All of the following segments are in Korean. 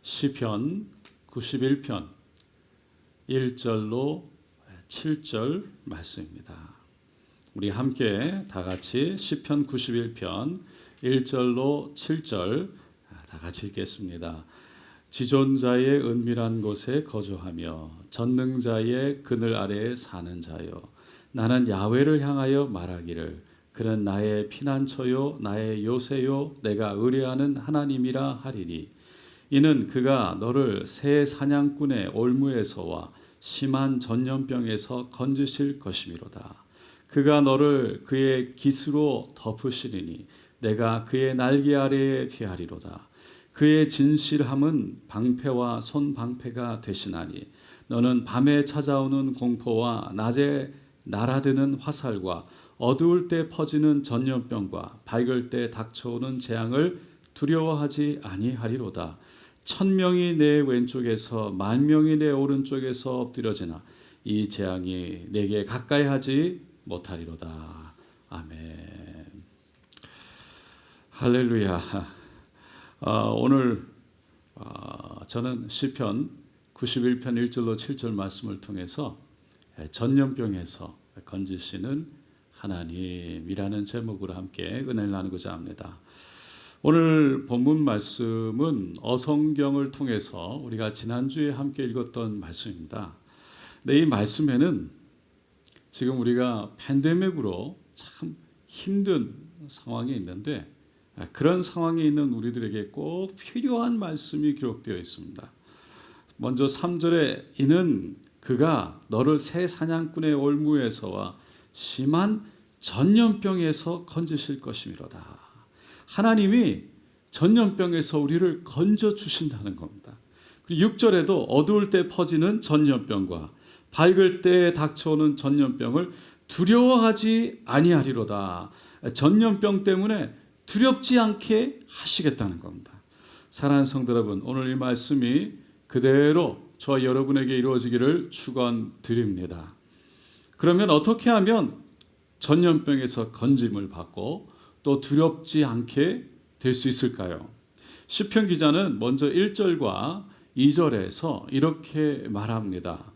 시편 91편 1절로 7절 말씀입니다. 우리 함께 다 같이 시편 91편 1절로 7절 다 같이 읽겠습니다. 지존자의 은밀한 곳에 거주하며 전능자의 그늘 아래에 사는 자여, 나는 야훼를 향하여 말하기를 그는 나의 피난처요 나의 요새요 내가 의뢰하는 하나님이라 하리니, 이는 그가 너를 새 사냥꾼의 올무에서와 심한 전염병에서 건지실 것이미로다. 그가 너를 그의 깃으로 덮으시리니 내가 그의 날개 아래에 피하리로다. 그의 진실함은 방패와 손방패가 되시나니 너는 밤에 찾아오는 공포와 낮에 날아드는 화살과 어두울 때 퍼지는 전염병과 밝을 때 닥쳐오는 재앙을 두려워하지 아니하리로다. 1000명이 내 왼쪽에서 10,000명이 내 오른쪽에서 엎드려지나 이 재앙이 내게 가까이 하지 못하리로다. 아멘. 할렐루야. 오늘 저는 시편 91편 1절로 7절 말씀을 통해서 전염병에서 건지시는 하나님이라는 제목으로 함께 은혜를 나누고자 합니다. 오늘 본문 말씀은 어성경을 통해서 우리가 지난주에 함께 읽었던 말씀입니다. 근데 이 말씀에는 지금 우리가 팬데믹으로 참 힘든 상황이 있는데, 그런 상황에 있는 우리들에게 꼭 필요한 말씀이 기록되어 있습니다. 먼저 3절에 이는 그가 너를 새 사냥꾼의 올무에서와 심한 전염병에서 건지실 것이미로다. 하나님이 전염병에서 우리를 건져 주신다는 겁니다. 그리고 6절에도 어두울 때 퍼지는 전염병과 밝을 때 닥쳐오는 전염병을 두려워하지 아니하리로다. 전염병 때문에 두렵지 않게 하시겠다는 겁니다. 사랑하는 성도 여러분, 오늘 이 말씀이 그대로 저와 여러분에게 이루어지기를 축원드립니다. 그러면 어떻게 하면 전염병에서 건짐을 받고 또 두렵지 않게 될 수 있을까요? 시편 기자는 먼저 1절과 2절에서 이렇게 말합니다.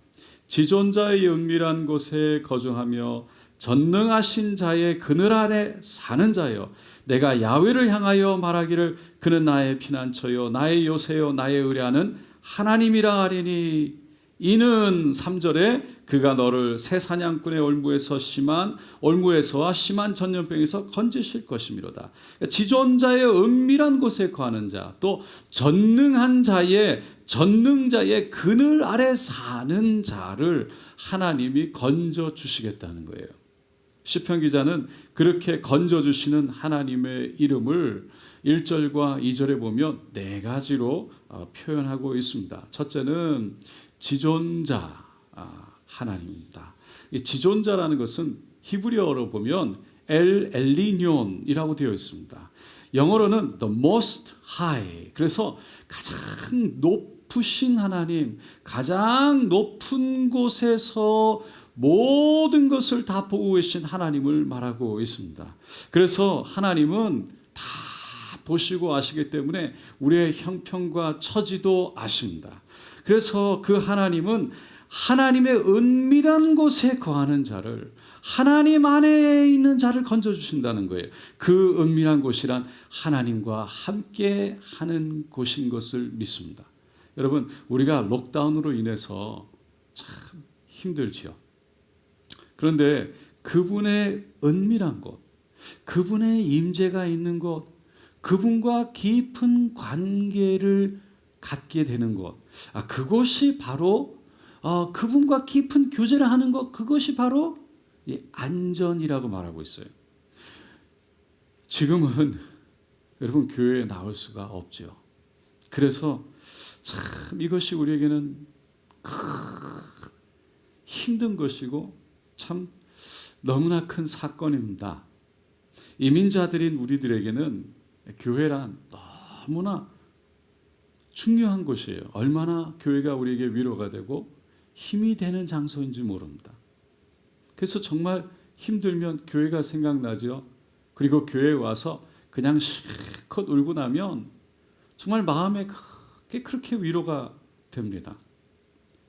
지존자의 은밀한 곳에 거주하며 전능하신 자의 그늘 아래 사는 자여, 내가 야훼를 향하여 말하기를 그는 나의 피난처요 나의 요새요 나의 의뢰하는 하나님이라 하리니, 이는 3절에 그가 너를 새 사냥꾼의 올무에서와 심한 전염병에서 건지실 것이미로다. 지존자의 은밀한 곳에 거하는 자, 또 전능자의 그늘 아래 사는 자를 하나님이 건져 주시겠다는 거예요. 시편 기자는 그렇게 건져 주시는 하나님의 이름을 1절과 2절에 보면 4가지로 표현하고 있습니다. 첫째는 지존자 하나님입니다. 이 지존자라는 것은 히브리어로 보면 엘 엘리뇽이라고 되어 있습니다. 영어로는 the most high. 그래서 가장 높으신 하나님, 가장 높은 곳에서 모든 것을 다 보고 계신 하나님을 말하고 있습니다. 그래서 하나님은 다 보시고 아시기 때문에 우리의 형편과 처지도 아십니다. 그래서 그 하나님은 하나님의 은밀한 곳에 거하는 자를, 하나님 안에 있는 자를 건져주신다는 거예요. 그 은밀한 곳이란 하나님과 함께 하는 곳인 것을 믿습니다. 여러분, 우리가 록다운으로 인해서 참 힘들지요. 그런데 그분의 은밀한 곳, 그분의 임재가 있는 곳, 그분과 깊은 관계를 갖게 되는 곳, 그것이 바로 그분과 깊은 교제를 하는 것, 그것이 바로 이 안전이라고 말하고 있어요. 지금은 여러분 교회에 나올 수가 없죠. 그래서 참 이것이 우리에게는 힘든 것이고 참 너무나 큰 사건입니다. 이민자들인 우리들에게는 교회란 너무나 중요한 곳이에요. 얼마나 교회가 우리에게 위로가 되고 힘이 되는 장소인지 모릅니다. 그래서 정말 힘들면 교회가 생각나죠. 그리고 교회에 와서 그냥 실컷 울고 나면 정말 마음에 그게 그렇게 위로가 됩니다.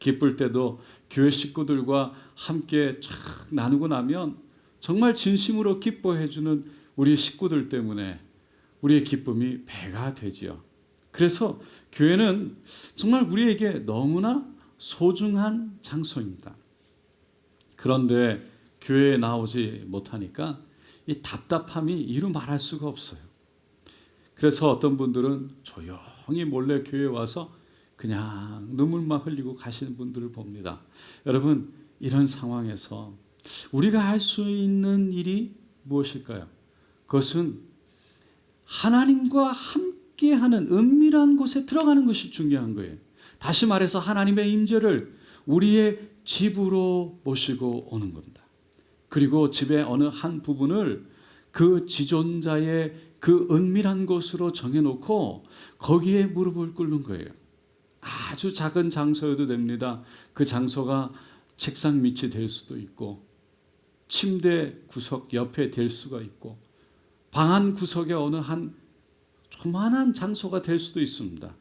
기쁠 때도 교회 식구들과 함께 쫙 나누고 나면 정말 진심으로 기뻐해 주는 우리 식구들 때문에 우리의 기쁨이 배가 되지요. 그래서 교회는 정말 우리에게 너무나 소중한 장소입니다. 그런데 교회에 나오지 못하니까 이 답답함이 이루 말할 수가 없어요. 그래서 어떤 분들은 조용히 몰래 교회에 와서 그냥 눈물만 흘리고 가시는 분들을 봅니다. 여러분, 이런 상황에서 우리가 할 수 있는 일이 무엇일까요? 그것은 하나님과 함께하는 은밀한 곳에 들어가는 것이 중요한 거예요. 다시 말해서 하나님의 임재를 우리의 집으로 모시고 오는 겁니다. 그리고 집의 어느 한 부분을 그 지존자의 그 은밀한 곳으로 정해놓고 거기에 무릎을 꿇는 거예요. 아주 작은 장소여도 됩니다. 그 장소가 책상 밑이 될 수도 있고 침대 구석 옆에 될 수가 있고 방 한 구석에 어느 한 조만한 장소가 될 수도 있습니다.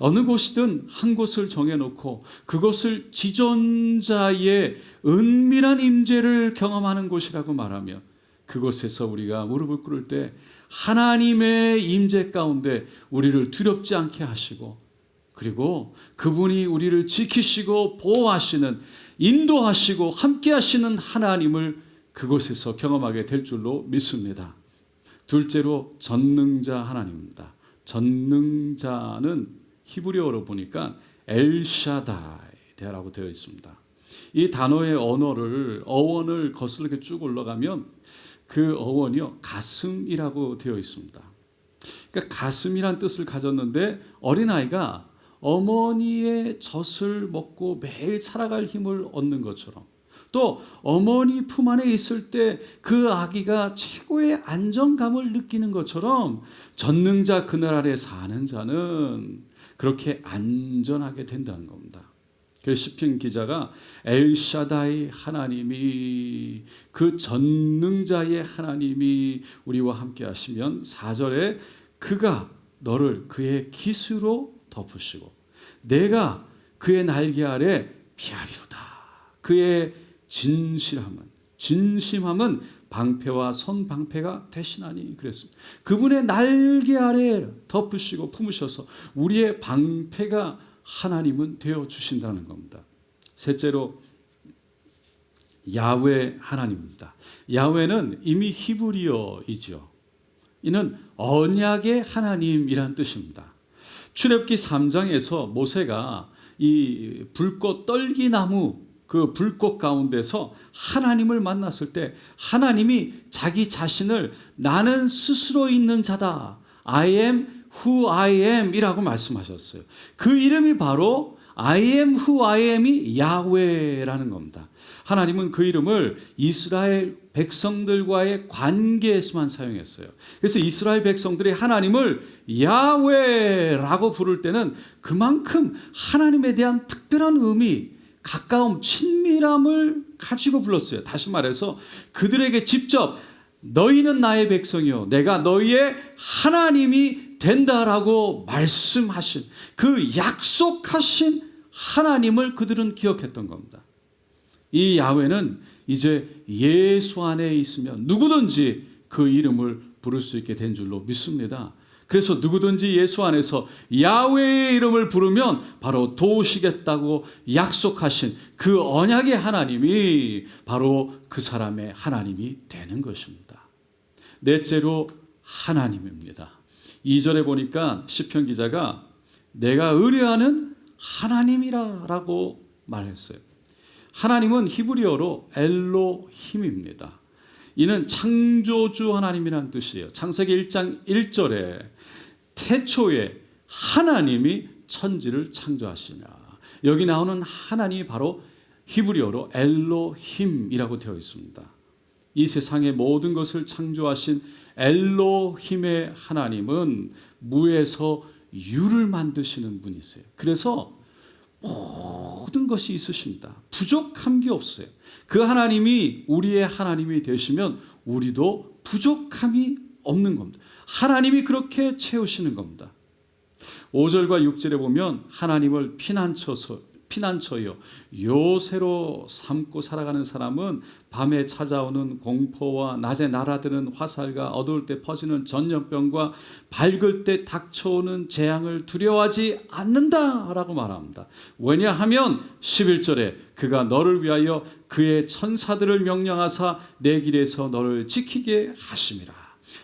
어느 곳이든 한 곳을 정해놓고 그것을 지존자의 은밀한 임재를 경험하는 곳이라고 말하며 그곳에서 우리가 무릎을 꿇을 때 하나님의 임재 가운데 우리를 두렵지 않게 하시고 그리고 그분이 우리를 지키시고 보호하시는 인도하시고 함께 하시는 하나님을 그곳에서 경험하게 될 줄로 믿습니다. 둘째로 전능자 하나님입니다. 전능자는 히브리어로 보니까 엘샤다이라고 되어 있습니다. 이 단어의 어원을 거슬러 쭉 올라가면 그 어원이요 가슴이라고 되어 있습니다. 그러니까 가슴이란 뜻을 가졌는데 어린아이가 어머니의 젖을 먹고 매일 살아갈 힘을 얻는 것처럼 또 어머니 품 안에 있을 때 그 아기가 최고의 안정감을 느끼는 것처럼 전능자 그늘 아래 사는 자는 그렇게 안전하게 된다는 겁니다. 그래서 시편 기자가 엘샤다이 하나님이 그 전능자의 하나님이 우리와 함께 하시면 4절에 그가 너를 그의 깃으로 덮으시고 내가 그의 날개 아래 피하리로다. 그의 진심함은 방패와 선방패가 되시나니 그랬습니다. 그분의 날개 아래 덮으시고 품으셔서 우리의 방패가 하나님은 되어 주신다는 겁니다. 셋째로 야훼 하나님입니다. 야훼는 이미 히브리어이죠. 이는 언약의 하나님이란 뜻입니다. 출애굽기 3장에서 모세가 이 불꽃 떨기나무 그 불꽃 가운데서 하나님을 만났을 때 하나님이 자기 자신을 나는 스스로 있는 자다. I am who I am 이라고 말씀하셨어요. 그 이름이 바로 I am who I am이 야훼라는 겁니다. 하나님은 그 이름을 이스라엘 백성들과의 관계에서만 사용했어요. 그래서 이스라엘 백성들이 하나님을 야훼라고 부를 때는 그만큼 하나님에 대한 특별한 의미, 가까움, 친밀함을 가지고 불렀어요. 다시 말해서 그들에게 직접 너희는 나의 백성이요 내가 너희의 하나님이 된다라고 말씀하신 그 약속하신 하나님을 그들은 기억했던 겁니다. 이 야훼는 이제 예수 안에 있으면 누구든지 그 이름을 부를 수 있게 된 줄로 믿습니다. 그래서 누구든지 예수 안에서 야훼의 이름을 부르면 바로 도우시겠다고 약속하신 그 언약의 하나님이 바로 그 사람의 하나님이 되는 것입니다. 넷째로 하나님입니다. 2절에 보니까 시편 기자가 내가 의뢰하는 하나님이라고 말했어요. 하나님은 히브리어로 엘로힘입니다. 이는 창조주 하나님이라는 뜻이에요. 창세기 1장 1절에 태초에 하나님이 천지를 창조하시냐. 여기 나오는 하나님이 바로 히브리어로 엘로힘이라고 되어 있습니다. 이 세상의 모든 것을 창조하신 엘로힘의 하나님은 무에서 유를 만드시는 분이세요. 그래서 모든 것이 있으십니다. 부족한 게 없어요. 그 하나님이 우리의 하나님이 되시면 우리도 부족함이 없는 겁니다. 하나님이 그렇게 채우시는 겁니다. 5절과 6절에 보면 하나님을 피난처요 요새로 삼고 살아가는 사람은 밤에 찾아오는 공포와 낮에 날아드는 화살과 어두울 때 퍼지는 전염병과 밝을 때 닥쳐오는 재앙을 두려워하지 않는다라고 말합니다. 왜냐하면 11절에 그가 너를 위하여 그의 천사들을 명령하사 내 길에서 너를 지키게 하심이라.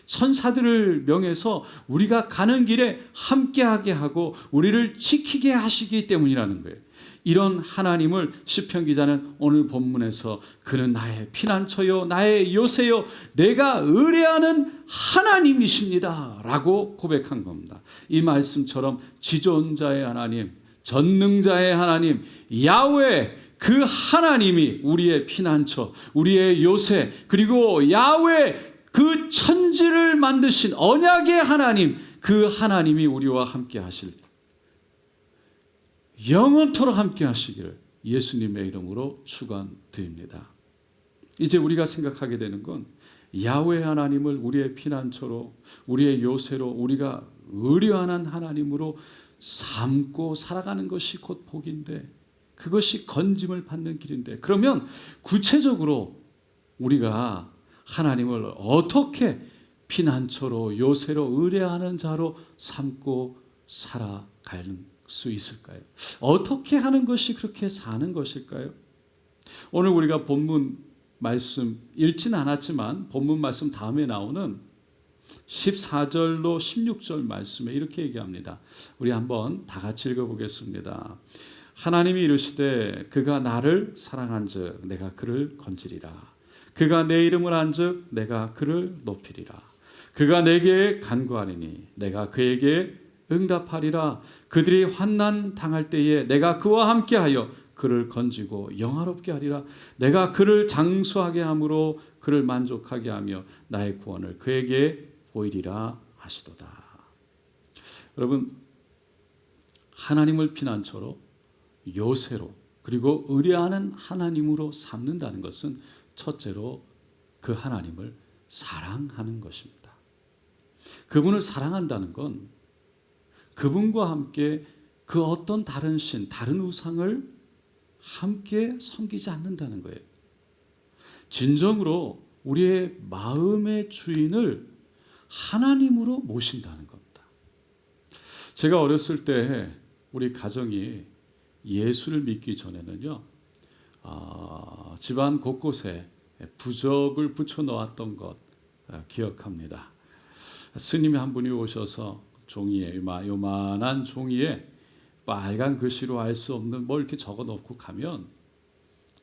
천사들을 명해서 우리가 가는 길에 함께하게 하고 우리를 지키게 하시기 때문이라는 거예요. 이런 하나님을 시편 기자는 오늘 본문에서 그는 나의 피난처요 나의 요새요 내가 의뢰하는 하나님이십니다 라고 고백한 겁니다. 이 말씀처럼 지존자의 하나님, 전능자의 하나님 야훼, 그 하나님이 우리의 피난처, 우리의 요새, 그리고 야훼 그 천지를 만드신 언약의 하나님, 그 하나님이 우리와 함께 하실, 영원토록 함께 하시기를 예수님의 이름으로 축원드립니다. 이제 우리가 생각하게 되는 건 야훼 하나님을 우리의 피난처로, 우리의 요새로, 우리가 의뢰하는 하나님으로 삼고 살아가는 것이 곧 복인데, 그것이 건짐을 받는 길인데, 그러면 구체적으로 우리가 하나님을 어떻게 피난처로 요새로 의뢰하는 자로 삼고 살아가는 수 있을까요? 어떻게 하는 것이 그렇게 사는 것일까요? 오늘 우리가 본문 말씀 읽지는 않았지만 본문 말씀 다음에 나오는 14절로 16절 말씀에 이렇게 얘기합니다. 우리 한번 다 같이 읽어보겠습니다. 하나님이 이르시되 그가 나를 사랑한즉 내가 그를 건지리라. 그가 내 이름을 안즉 내가 그를 높이리라. 그가 내게 간구하리니 내가 그에게 응답하리라. 그들이 환난 당할 때에 내가 그와 함께하여 그를 건지고 영화롭게 하리라. 내가 그를 장수하게 함으로 그를 만족하게 하며 나의 구원을 그에게 보이리라 하시도다. 여러분, 하나님을 피난처로 요새로 그리고 의뢰하는 하나님으로 삼는다는 것은 첫째로 그 하나님을 사랑하는 것입니다. 그분을 사랑한다는 건 그분과 함께 그 어떤 다른 신, 다른 우상을 함께 섬기지 않는다는 거예요. 진정으로 우리의 마음의 주인을 하나님으로 모신다는 겁니다. 제가 어렸을 때 우리 가정이 예수를 믿기 전에는요, 집안 곳곳에 부적을 붙여 놓았던 것 기억합니다. 스님이 한 분이 오셔서 종이에, 요만한 종이에 빨간 글씨로 알 수 없는 뭘 이렇게 적어 놓고 가면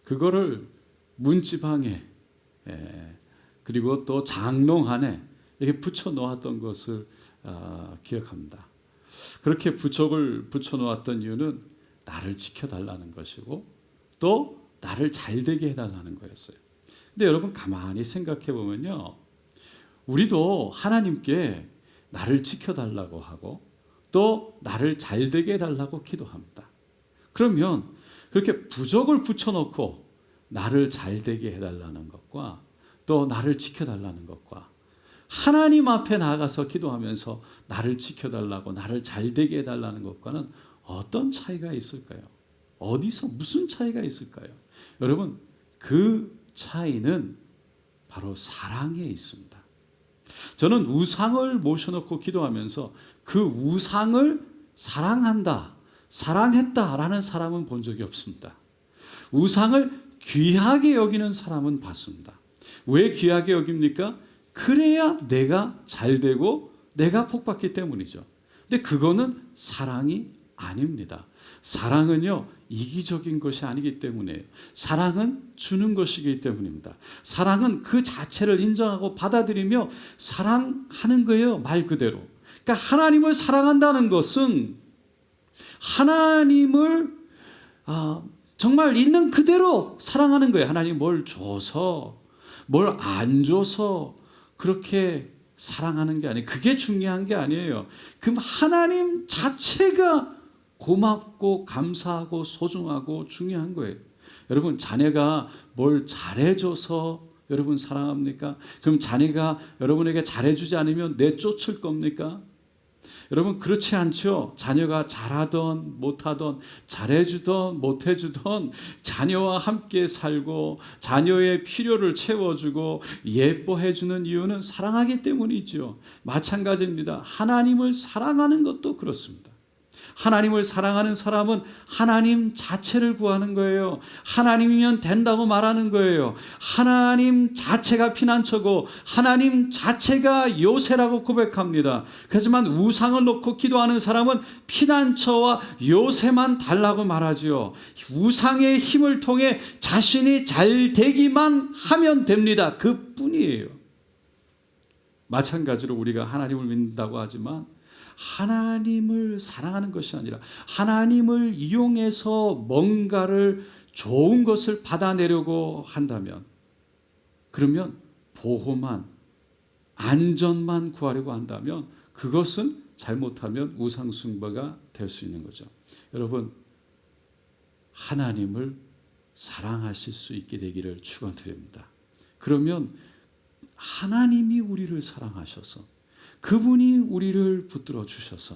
그거를 문지방에 그리고 또 장롱 안에 이렇게 붙여 놓았던 것을 기억합니다. 그렇게 부적을 붙여 놓았던 이유는 나를 지켜달라는 것이고 또 나를 잘되게 해달라는 거였어요. 근데 여러분 가만히 생각해 보면요, 우리도 하나님께 나를 지켜달라고 하고 또 나를 잘되게 해달라고 기도합니다. 그러면 그렇게 부적을 붙여놓고 나를 잘되게 해달라는 것과 또 나를 지켜달라는 것과 하나님 앞에 나아가서 기도하면서 나를 지켜달라고 나를 잘되게 해달라는 것과는 어떤 차이가 있을까요? 어디서 무슨 차이가 있을까요? 여러분, 그 차이는 바로 사랑에 있습니다. 저는 우상을 모셔놓고 기도하면서 그 우상을 사랑한다, 사랑했다라는 사람은 본 적이 없습니다. 우상을 귀하게 여기는 사람은 봤습니다. 왜 귀하게 여깁니까? 그래야 내가 잘되고 내가 복받기 때문이죠. 근데 그거는 사랑이 아닙니다. 사랑은요, 이기적인 것이 아니기 때문에, 사랑은 주는 것이기 때문입니다. 사랑은 그 자체를 인정하고 받아들이며 사랑하는 거예요, 말 그대로. 그러니까 하나님을 사랑한다는 것은 하나님을 정말 있는 그대로 사랑하는 거예요. 하나님 뭘 줘서, 뭘 안 줘서 그렇게 사랑하는 게 아니에요. 그게 중요한 게 아니에요. 그 하나님 자체가 고맙고 감사하고 소중하고 중요한 거예요. 여러분, 자녀가 뭘 잘해줘서 여러분 사랑합니까? 그럼 자녀가 여러분에게 잘해주지 않으면 내쫓을 겁니까? 여러분 그렇지 않죠? 자녀가 잘하던 못하던 잘해주던 못해주던 자녀와 함께 살고 자녀의 필요를 채워주고 예뻐해주는 이유는 사랑하기 때문이죠. 마찬가지입니다. 하나님을 사랑하는 것도 그렇습니다. 하나님을 사랑하는 사람은 하나님 자체를 구하는 거예요. 하나님이면 된다고 말하는 거예요. 하나님 자체가 피난처고 하나님 자체가 요새라고 고백합니다. 하지만 우상을 놓고 기도하는 사람은 피난처와 요새만 달라고 말하죠. 우상의 힘을 통해 자신이 잘 되기만 하면 됩니다. 그뿐이에요. 마찬가지로 우리가 하나님을 믿는다고 하지만 하나님을 사랑하는 것이 아니라 하나님을 이용해서 뭔가를 좋은 것을 받아내려고 한다면, 그러면 보호만 안전만 구하려고 한다면 그것은 잘못하면 우상숭배가 될 수 있는 거죠. 여러분 하나님을 사랑하실 수 있게 되기를 축원드립니다. 그러면 하나님이 우리를 사랑하셔서 그분이 우리를 붙들어 주셔서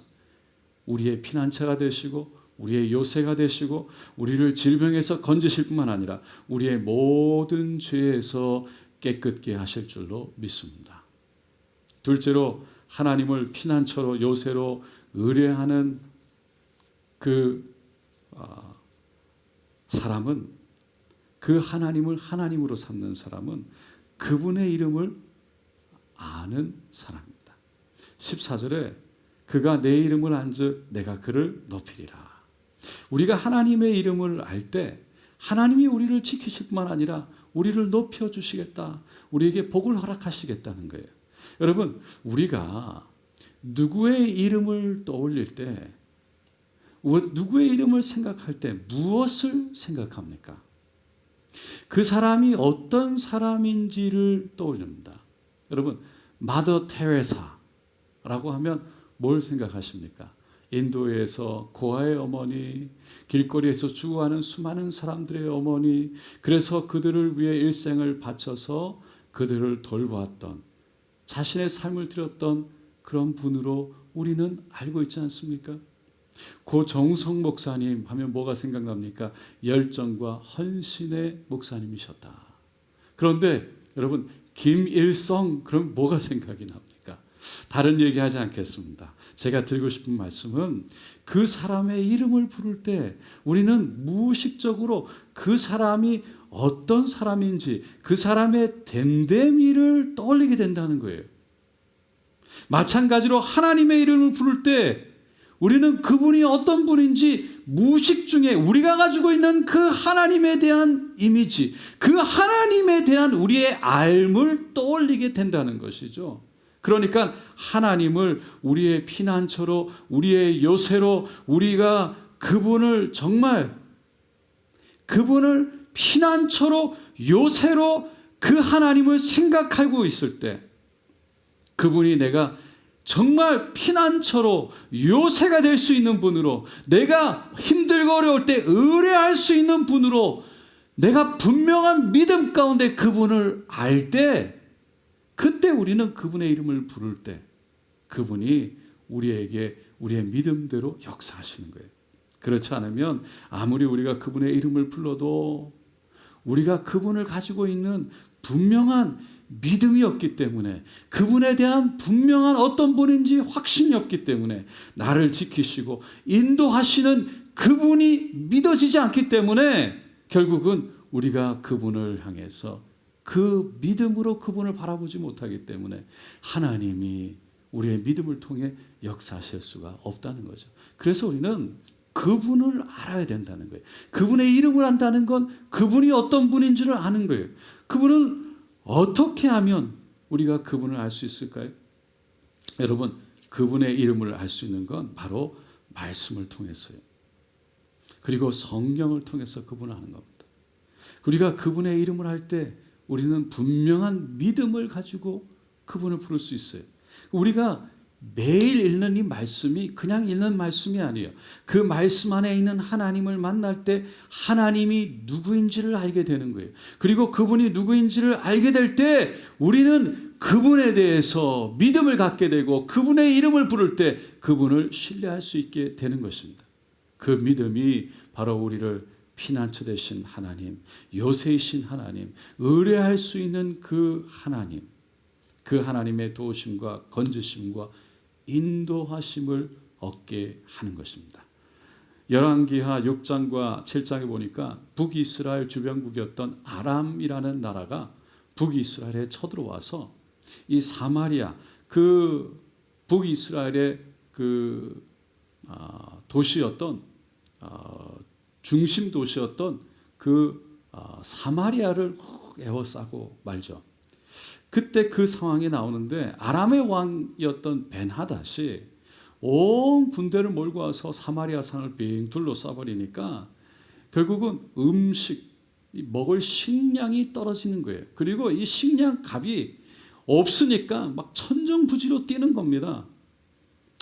우리의 피난처가 되시고 우리의 요새가 되시고 우리를 질병에서 건지실 뿐만 아니라 우리의 모든 죄에서 깨끗게 하실 줄로 믿습니다. 둘째로 하나님을 피난처로 요새로 의뢰하는 그 사람은, 그 하나님을 하나님으로 삼는 사람은 그분의 이름을 아는 사람입니다. 14절에 그가 내 이름을 안즉 내가 그를 높이리라. 우리가 하나님의 이름을 알 때 하나님이 우리를 지키실 뿐만 아니라 우리를 높여주시겠다, 우리에게 복을 허락하시겠다는 거예요. 여러분 우리가 누구의 이름을 떠올릴 때, 누구의 이름을 생각할 때 무엇을 생각합니까? 그 사람이 어떤 사람인지를 떠올립니다. 여러분 마더 테레사라고 하면 뭘 생각하십니까? 인도에서 고아의 어머니, 길거리에서 죽어가는 수많은 사람들의 어머니, 그래서 그들을 위해 일생을 바쳐서 그들을 돌보았던, 자신의 삶을 드렸던 그런 분으로 우리는 알고 있지 않습니까? 고정성 목사님 하면 뭐가 생각납니까? 열정과 헌신의 목사님이셨다. 그런데 여러분 김일성, 그럼 뭐가 생각이 납니까? 다른 얘기하지 않겠습니다. 제가 드리고 싶은 말씀은 그 사람의 이름을 부를 때 우리는 무의식적으로 그 사람이 어떤 사람인지 그 사람의 됨됨이를 떠올리게 된다는 거예요. 마찬가지로 하나님의 이름을 부를 때 우리는 그분이 어떤 분인지 무의식 중에 우리가 가지고 있는 그 하나님에 대한 이미지, 그 하나님에 대한 우리의 알을 떠올리게 된다는 것이죠. 그러니까 하나님을 우리의 피난처로, 우리의 요새로, 우리가 그분을 정말 그분을 피난처로, 요새로 그 하나님을 생각하고 있을 때, 그분이 내가 정말 피난처로 요새가 될 수 있는 분으로, 내가 힘들고 어려울 때 의뢰할 수 있는 분으로, 내가 분명한 믿음 가운데 그분을 알 때, 그때 우리는 그분의 이름을 부를 때 그분이 우리에게 우리의 믿음대로 역사하시는 거예요. 그렇지 않으면 아무리 우리가 그분의 이름을 불러도 우리가 그분을 가지고 있는 분명한 믿음이 없기 때문에, 그분에 대한 분명한 어떤 분인지 확신이 없기 때문에, 나를 지키시고 인도하시는 그분이 믿어지지 않기 때문에 결국은 우리가 그분을 향해서 그 믿음으로 그분을 바라보지 못하기 때문에 하나님이 우리의 믿음을 통해 역사하실 수가 없다는 거죠. 그래서 우리는 그분을 알아야 된다는 거예요. 그분의 이름을 안다는 건 그분이 어떤 분인지를 아는 거예요. 그분을 어떻게 하면 우리가 그분을 알 수 있을까요? 여러분 그분의 이름을 알 수 있는 건 바로 말씀을 통해서요. 그리고 성경을 통해서 그분을 아는 겁니다. 우리가 그분의 이름을 할 때 우리는 분명한 믿음을 가지고 그분을 부를 수 있어요. 우리가 매일 읽는 이 말씀이 그냥 읽는 말씀이 아니에요. 그 말씀 안에 있는 하나님을 만날 때 하나님이 누구인지를 알게 되는 거예요. 그리고 그분이 누구인지를 알게 될 때 우리는 그분에 대해서 믿음을 갖게 되고 그분의 이름을 부를 때 그분을 신뢰할 수 있게 되는 것입니다. 그 믿음이 바로 우리를 피난처 되신 하나님, 요새이신 하나님, 의뢰할 수 있는 그 하나님, 그 하나님의 도우심과 건지심과 인도하심을 얻게 하는 것입니다. 열왕기하 6장과 7장에 보니까 북이스라엘 주변국이었던 아람이라는 나라가 북이스라엘에 쳐들어와서 이 사마리아, 그 북이스라엘의 그 도시였던 중심 도시였던 그 사마리아를 에워싸고 말죠. 그때 그 상황이 나오는데 아람의 왕이었던 벤하닷이 온 군대를 몰고 와서 사마리아 산을 빙 둘러싸버리니까 결국은 먹을 식량이 떨어지는 거예요. 그리고 이 식량 값이 없으니까 막 천정부지로 뛰는 겁니다.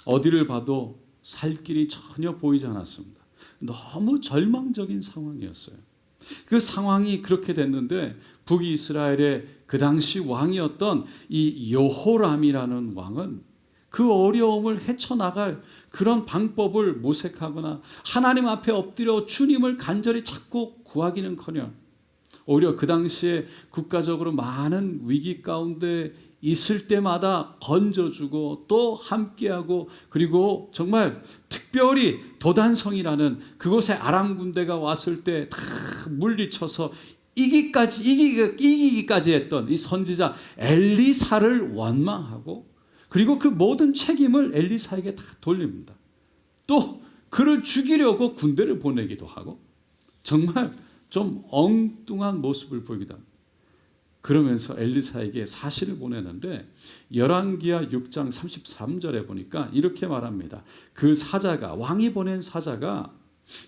어디를 봐도 살 길이 전혀 보이지 않았습니다. 너무 절망적인 상황이었어요. 그 상황이 그렇게 됐는데 북이스라엘의 그 당시 왕이었던 이 여호람이라는 왕은 그 어려움을 헤쳐나갈 그런 방법을 모색하거나 하나님 앞에 엎드려 주님을 간절히 찾고 구하기는커녕 오히려 그 당시에 국가적으로 많은 위기 가운데 있을 때마다 건져주고 또 함께하고 그리고 정말 특별히 도단성이라는 그곳에 아람 군대가 왔을 때 다 물리쳐서 이기기까지 했던 이 선지자 엘리사를 원망하고 그리고 그 모든 책임을 엘리사에게 다 돌립니다. 또 그를 죽이려고 군대를 보내기도 하고 정말 좀 엉뚱한 모습을 보이기도 합니다. 그러면서 엘리사에게 사실을 보내는데 열왕기하 6장 33절에 보니까 이렇게 말합니다. 그 사자가 왕이 보낸 사자가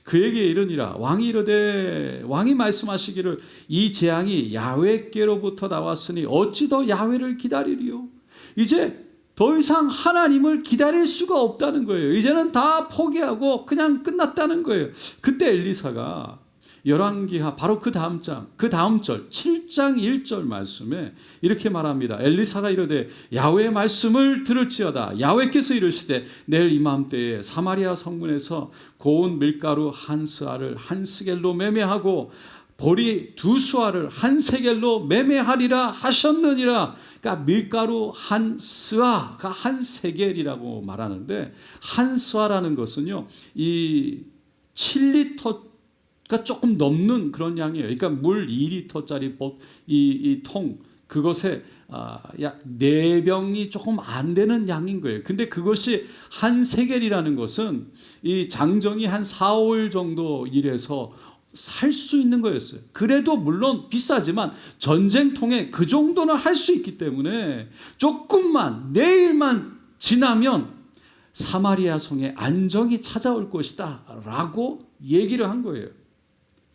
그에게 이르니라 왕이 이르되 왕이 말씀하시기를 이 재앙이 야훼께로부터 나왔으니 어찌 더 야훼를 기다리리요. 이제 더 이상 하나님을 기다릴 수가 없다는 거예요. 이제는 다 포기하고 그냥 끝났다는 거예요. 그때 엘리사가 열왕기하 바로 그 다음 절 7장 1절 말씀에 이렇게 말합니다. 엘리사가 이르되 야훼의 말씀을 들을지어다. 야훼께서 이르시되 내일 이맘때에 사마리아 성문에서 고운 밀가루 한 스아를 한 스겔로 매매하고 보리 두 수아를 한 세겔로 매매하리라 하셨느니라. 그러니까 밀가루 한 스아가 한 세겔이라고 말하는데 한 스아라는 것은요 이 7리터 가 조금 넘는 그런 양이에요. 그러니까 물 2리터짜리 이 통 그것에 약 4병이 조금 안 되는 양인 거예요. 근데 그것이 한 세겔이라는 것은 이 장정이 한 4, 5일 정도 일해서 살 수 있는 거였어요. 그래도 물론 비싸지만 전쟁통에 그 정도는 할 수 있기 때문에 조금만 내일만 지나면 사마리아 성에 안정이 찾아올 것이다 라고 얘기를 한 거예요.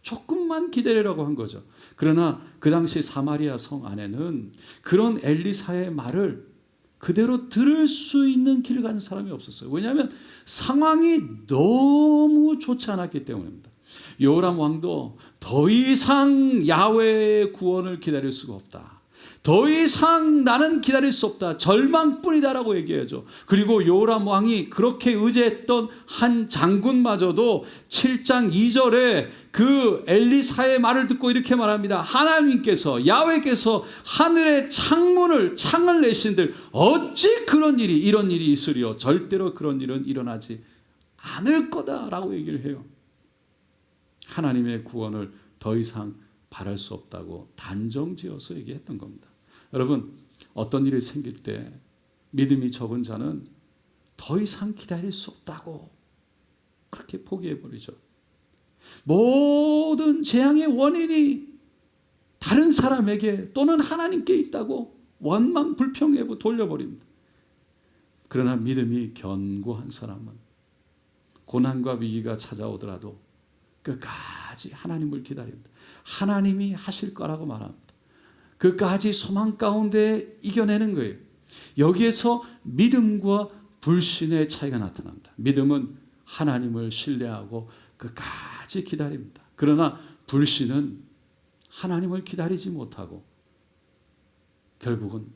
조금만 기다리라고 한 거죠. 그러나 그 당시 사마리아 성 안에는 그런 엘리사의 말을 그대로 들을 수 있는 길 가는 사람이 없었어요. 왜냐하면 상황이 너무 좋지 않았기 때문입니다. 여호람 왕도 더 이상 야훼의 구원을 기다릴 수가 없다. 더 이상 나는 기다릴 수 없다. 절망뿐이다라고 얘기해야죠. 그리고 여호람 왕이 그렇게 의지했던 한 장군마저도 7장 2절에 그 엘리사의 말을 듣고 이렇게 말합니다. 하나님께서 야훼께서 하늘의 창을 내신들 어찌 이런 일이 있으리요. 절대로 그런 일은 일어나지 않을 거다라고 얘기를 해요. 하나님의 구원을 더 이상 바랄 수 없다고 단정지어서 얘기했던 겁니다. 여러분 어떤 일이 생길 때 믿음이 적은 자는 더 이상 기다릴 수 없다고 그렇게 포기해버리죠. 모든 재앙의 원인이 다른 사람에게 또는 하나님께 있다고 원망 불평해 돌려버립니다. 그러나 믿음이 견고한 사람은 고난과 위기가 찾아오더라도 끝까지 하나님을 기다립니다. 하나님이 하실 거라고 말합니다. 끝까지 소망 가운데 이겨내는 거예요. 여기에서 믿음과 불신의 차이가 나타납니다. 믿음은 하나님을 신뢰하고 끝까지 기다립니다. 그러나 불신은 하나님을 기다리지 못하고 결국은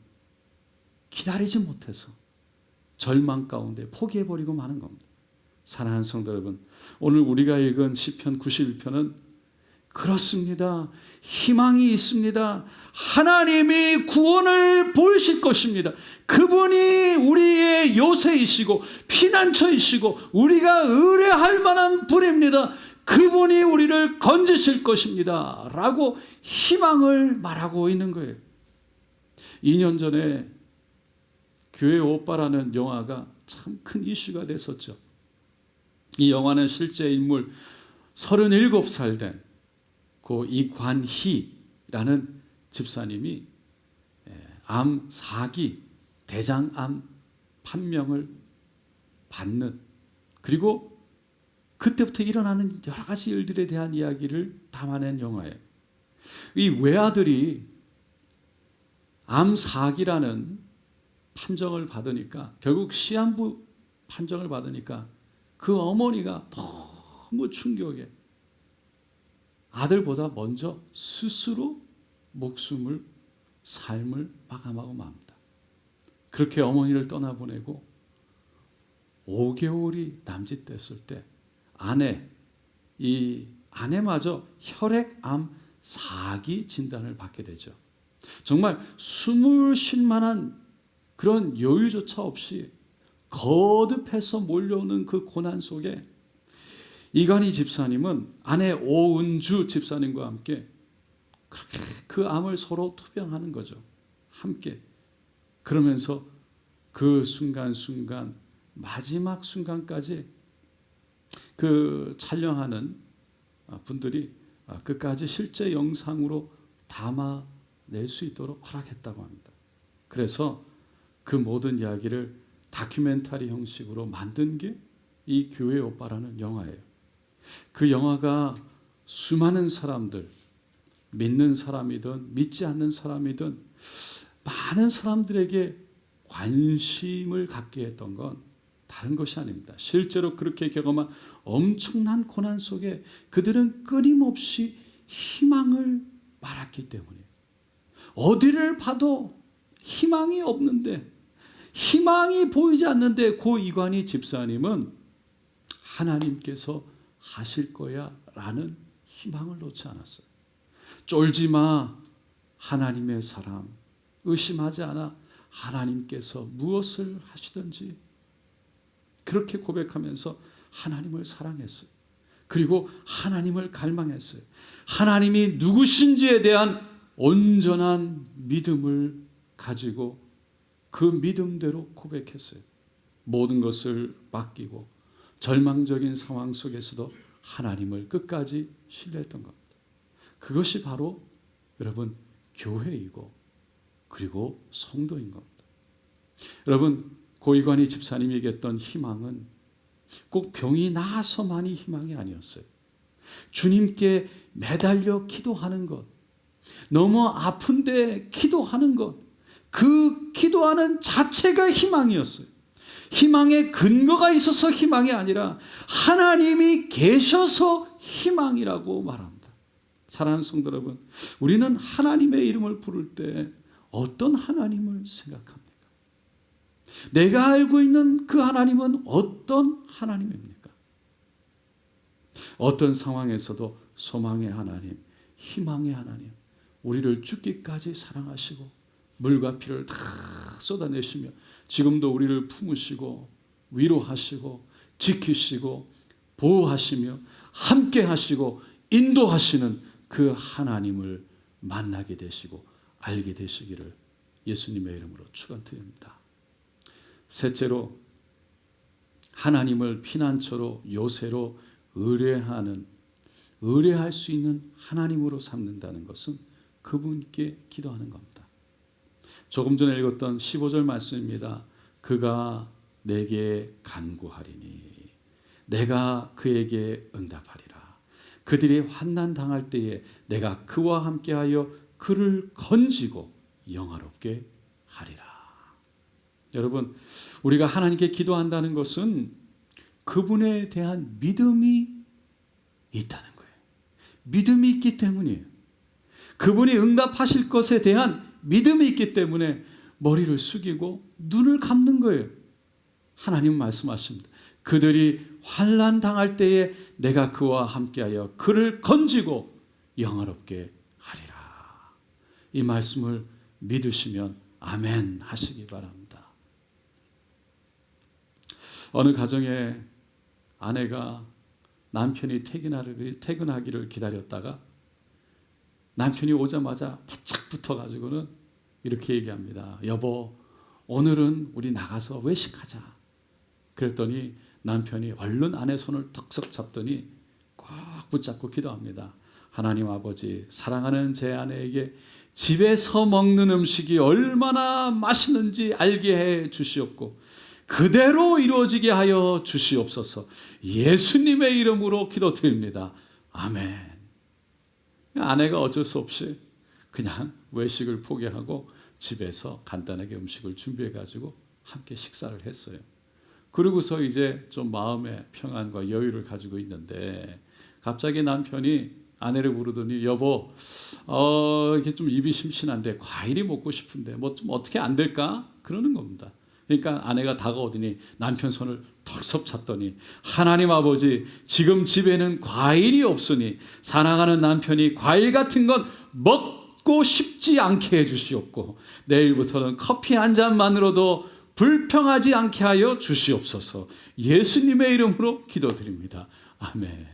기다리지 못해서 절망 가운데 포기해버리고 마는 겁니다. 사랑하는 성도 여러분, 오늘 우리가 읽은 시편 91편은 그렇습니다. 희망이 있습니다. 하나님이 구원을 보이실 것입니다. 그분이 우리의 요새이시고 피난처이시고 우리가 의뢰할 만한 분입니다. 그분이 우리를 건지실 것입니다. 라고 희망을 말하고 있는 거예요. 2년 전에 교회 오빠라는 영화가 참 큰 이슈가 됐었죠. 이 영화는 실제 인물 37살 된 고 이관희라는 집사님이 암 4기 대장암 판명을 받는, 그리고 그때부터 일어나는 여러 가지 일들에 대한 이야기를 담아낸 영화예요. 이 외아들이 암 4기라는 판정을 받으니까, 결국 시한부 판정을 받으니까 그 어머니가 너무 충격에 아들보다 먼저 스스로 삶을 마감하고 맙니다. 그렇게 어머니를 떠나보내고 5개월이 남짓됐을 때 아내마저 혈액암 4기 진단을 받게 되죠. 정말 숨을 쉴 만한 그런 여유조차 없이 거듭해서 몰려오는 그 고난 속에 이관희 집사님은 아내 오은주 집사님과 함께 그렇게 그 암을 서로 투병하는 거죠. 함께. 그러면서 그 순간순간, 마지막 순간까지 그 촬영하는 분들이 끝까지 실제 영상으로 담아낼 수 있도록 허락했다고 합니다. 그래서 그 모든 이야기를 다큐멘터리 형식으로 만든 게 이 교회 오빠라는 영화예요. 그 영화가 수많은 사람들, 믿는 사람이든 믿지 않는 사람이든 많은 사람들에게 관심을 갖게 했던 건 다른 것이 아닙니다. 실제로 그렇게 경험한 엄청난 고난 속에 그들은 끊임없이 희망을 말했기 때문이에요. 어디를 봐도 희망이 없는데, 희망이 보이지 않는데 고 이관희 집사님은 하나님께서 하실 거야 라는 희망을 놓지 않았어요. 쫄지 마, 하나님의 사람. 의심하지 않아, 하나님께서 무엇을 하시든지. 그렇게 고백하면서 하나님을 사랑했어요. 그리고 하나님을 갈망했어요. 하나님이 누구신지에 대한 온전한 믿음을 가지고 그 믿음대로 고백했어요. 모든 것을 맡기고 절망적인 상황 속에서도 하나님을 끝까지 신뢰했던 겁니다. 그것이 바로 여러분 교회이고 그리고 성도인 겁니다. 여러분 고이관희 집사님이 얘기했던 희망은 꼭 병이 나아서만이 희망이 아니었어요. 주님께 매달려 기도하는 것, 너무 아픈데 기도하는 것, 그 기도하는 자체가 희망이었어요. 희망의 근거가 있어서 희망이 아니라 하나님이 계셔서 희망이라고 말합니다. 사랑하는 성도 여러분, 우리는 하나님의 이름을 부를 때 어떤 하나님을 생각합니까? 내가 알고 있는 그 하나님은 어떤 하나님입니까? 어떤 상황에서도 소망의 하나님, 희망의 하나님, 우리를 죽기까지 사랑하시고 물과 피를 다 쏟아내시며 지금도 우리를 품으시고 위로하시고 지키시고 보호하시며 함께 하시고 인도하시는 그 하나님을 만나게 되시고 알게 되시기를 예수님의 이름으로 축원드립니다. 셋째로, 하나님을 피난처로 요새로 의뢰할 수 있는 하나님으로 삼는다는 것은 그분께 기도하는 겁니다. 조금 전에 읽었던 15절 말씀입니다. 그가 내게 간구하리니 내가 그에게 응답하리라. 그들이 환난 당할 때에 내가 그와 함께하여 그를 건지고 영화롭게 하리라. 여러분, 우리가 하나님께 기도한다는 것은 그분에 대한 믿음이 있다는 거예요. 믿음이 있기 때문이에요. 그분이 응답하실 것에 대한 믿음이 있기 때문에 머리를 숙이고 눈을 감는 거예요. 하나님 말씀하십니다. 그들이 환난 당할 때에 내가 그와 함께하여 그를 건지고 영화롭게 하리라. 이 말씀을 믿으시면 아멘 하시기 바랍니다. 어느 가정에 아내가 남편이 퇴근하기를 기다렸다가 남편이 오자마자 바짝 붙어가지고는 이렇게 얘기합니다. 여보, 오늘은 우리 나가서 외식하자. 그랬더니 남편이 얼른 아내 손을 턱석 잡더니 꽉 붙잡고 기도합니다. 하나님 아버지, 사랑하는 제 아내에게 집에서 먹는 음식이 얼마나 맛있는지 알게 해 주시옵고 그대로 이루어지게 하여 주시옵소서. 예수님의 이름으로 기도드립니다. 아멘. 아내가 어쩔 수 없이 그냥 외식을 포기하고 집에서 간단하게 음식을 준비해가지고 함께 식사를 했어요. 그러고서 이제 좀 마음의 평안과 여유를 가지고 있는데 갑자기 남편이 아내를 부르더니 여보, 이게 좀 입이 심심한데 과일이 먹고 싶은데 뭐 좀 어떻게 안 될까? 그러는 겁니다. 그러니까 아내가 다가오더니 남편 손을 털썩 잡더니 하나님 아버지, 지금 집에는 과일이 없으니 사랑하는 남편이 과일 같은 건 먹고 싶지 않게 해주시옵고 내일부터는 커피 한 잔만으로도 불평하지 않게 하여 주시옵소서. 예수님의 이름으로 기도드립니다. 아멘.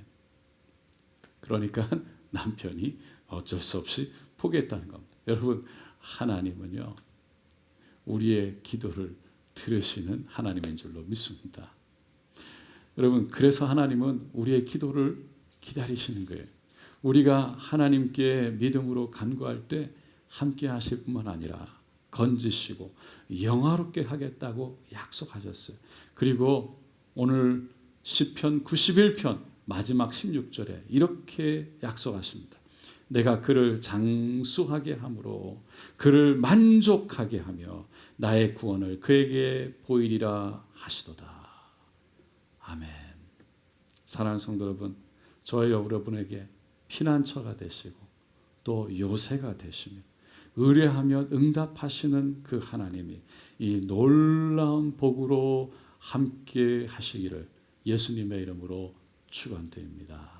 그러니까 남편이 어쩔 수 없이 포기했다는 겁니다. 여러분, 하나님은요, 우리의 기도를 들으시는 하나님인 줄로 믿습니다. 여러분, 그래서 하나님은 우리의 기도를 기다리시는 거예요. 우리가 하나님께 믿음으로 간구할 때 함께 하실 뿐만 아니라 건지시고 영화롭게 하겠다고 약속하셨어요. 그리고 오늘 시편 91편 마지막 16절에 이렇게 약속하십니다. 내가 그를 장수하게 함으로 그를 만족하게 하며 나의 구원을 그에게 보이리라 하시도다. 아멘. 사랑하는 성도 여러분, 저와 여러분에게 피난처가 되시고 또 요새가 되시며 의뢰하면 응답하시는 그 하나님이 이 놀라운 복으로 함께 하시기를 예수님의 이름으로 축원드립니다.